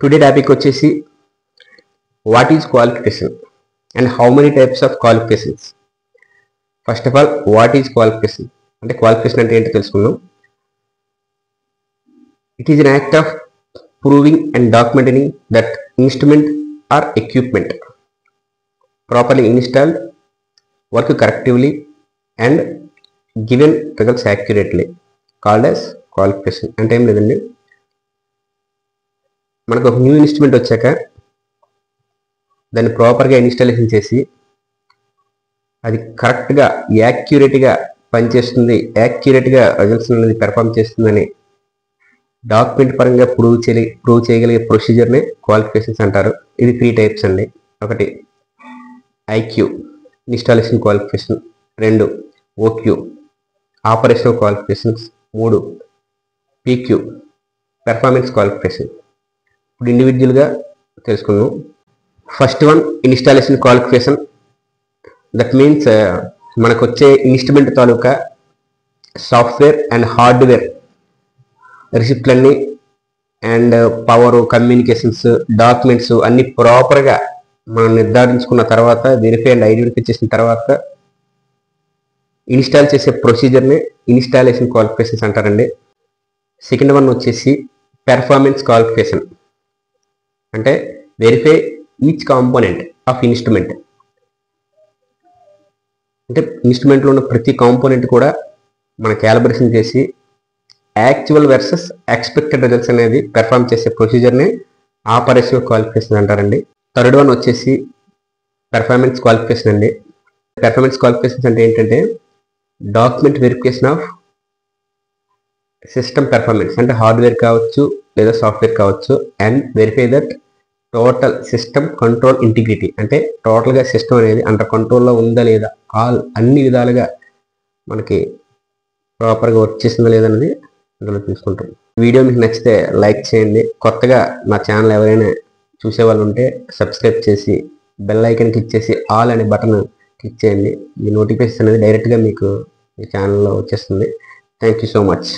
Today topic వచ్చేసి what is qualification and how many types of qualifications. First of all what is qualification అంటే qualification అంటే ఏంటో తెలుసుకుందాం. It is an act of proving and documenting that instrument or equipment properly installed, work correctively and given results accurately called as qualification. అంటే ఏం లేదండి, మనకు ఒక new instrument వచ్చాక దాన్ని ప్రాపర్గా ఇన్స్టాలేషన్ చేసి అది కరెక్ట్గా యాక్యురేట్గా పనిచేస్తుంది, యాక్యురేట్గా రిజల్ట్స్ అనేది పెర్ఫామ్ చేస్తుందని డాక్యుమెంట్ పరంగా ప్రూవ్ చేయగలిగే ప్రొసీజర్నే క్వాలిఫికేషన్స్ అంటారు. ఇది 3 టైప్స్ అండి. ఒకటి IQ installation qualification, 2 OQ operational qualifications, 3 PQ performance qualification. ఇప్పుడు ఇండివిజువల్గా తెలుసుకుందాం. First one installation qualification. That means మనకు వచ్చే ఇన్స్ట్రుమెంట్ తాలూకా సాఫ్ట్వేర్ అండ్ హార్డ్వేర్ రిసిప్ట్లన్నీ అండ్ పవర్, కమ్యూనికేషన్స్, డాక్యుమెంట్స్ అన్నీ ప్రాపర్గా మనం నిర్ధారించుకున్న తర్వాత, వెరిఫై అండ్ ఐడెంటిఫై చేసిన తర్వాత ఇన్స్టాల్ చేసే ప్రొసీజర్ని ఇన్స్టాలేషన్ క్వాలిఫికేషన్స్ అంటారండి. సెకండ్ వన్ వచ్చేసి పెర్ఫార్మెన్స్ క్వాలిఫికేషన్. అంటే verify each component of instrument. అంటే ఇన్స్ట్రుమెంట్లో ఉన్న ప్రతి కాంపోనెంట్ కూడా మన క్యాలిబ్రేషన్ చేసి యాక్చువల్ వర్సెస్ ఎక్స్పెక్టెడ్ రిజల్ట్స్ అనేది పెర్ఫామ్ చేసే ప్రొసీజర్ని ఆపరేషనల్ క్వాలిఫికేషన్ అంటారండి. థర్డ్ వన్ వచ్చేసి పెర్ఫార్మెన్స్ క్వాలిఫికేషన్ అండి. పెర్ఫార్మెన్స్ క్వాలిఫికేషన్స్ అంటే ఏంటంటే document verification of system performance. అంటే హార్డ్వేర్ కావచ్చు లేదా సాఫ్ట్వేర్ కావచ్చు. And verify that total system control integrity. అంటే టోటల్గా సిస్టమ్ అనేది అండర్ కంట్రోల్లో ఉందా లేదా, అన్ని విధాలుగా మనకి ప్రాపర్గా వర్క్ చేసిందా లేదన్నది అందులో తీసుకుంటాం. వీడియో మీకు నచ్చితే లైక్ చేయండి. కొత్తగా నా ఛానల్ ఎవరైనా చూసే వాళ్ళు ఉంటే సబ్స్క్రైబ్ చేసి బెల్ ఐకన్ క్లిక్ చేసి ఆల్ అనే బటన్ క్లిక్ చేయండి. ఈ నోటిఫికేషన్ అనేది డైరెక్ట్గా మీకు ఈ ఛానల్లో వచ్చేస్తుంది. Thank you so much.